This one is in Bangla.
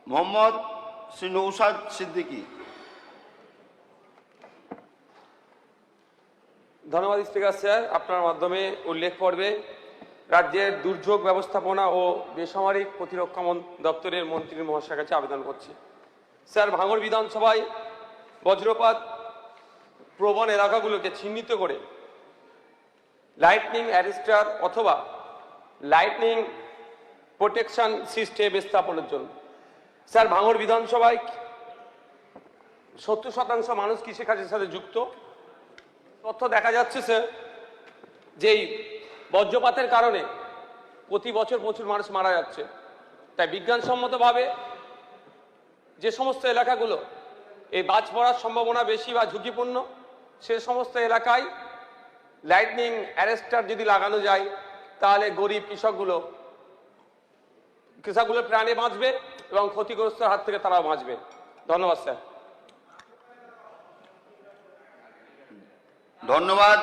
মোহাম্মদ শ্রী নৌসাদ সিদ্দিকী। ধন্যবাদ স্পিকার স্যার। আপনার মাধ্যমে উল্লেখ পর্বে রাজ্যের দুর্যোগ ব্যবস্থাপনা ও বেসামরিক প্রতিরক্ষা দপ্তরের মন্ত্রী মহাশয়ের কাছে আবেদন করছি। স্যার, ভাঙড় বিধানসভায় বজ্রপাত প্রবণ এলাকাগুলোকে চিহ্নিত করে লাইটনিং অ্যারেস্টার অথবা লাইটনিং প্রোটেকশন সিস্টেম স্থাপনের জন্য। স্যার, ভাঙড় বিধানসভায় 70% মানুষ কৃষিকাজের সাথে যুক্ত। তথ্য দেখা যাচ্ছে স্যার, যেই বজ্রপাতের কারণে প্রতি বছর প্রচুর মানুষ মারা যাচ্ছে। তাই বিজ্ঞানসম্মতভাবে যে সমস্ত এলাকাগুলো এই বাজ পড়ার সম্ভাবনা বেশি বা ঝুঁকিপূর্ণ, সে সমস্ত এলাকায় লাইটনিং অ্যারেস্টার যদি লাগানো যায়, তাহলে গরিব কৃষকগুলো প্রাণে বাঁচবে এবং ক্ষতিগ্রস্তের হাত থেকে তারাও বাঁচবে। ধন্যবাদ স্যার। ধন্যবাদ।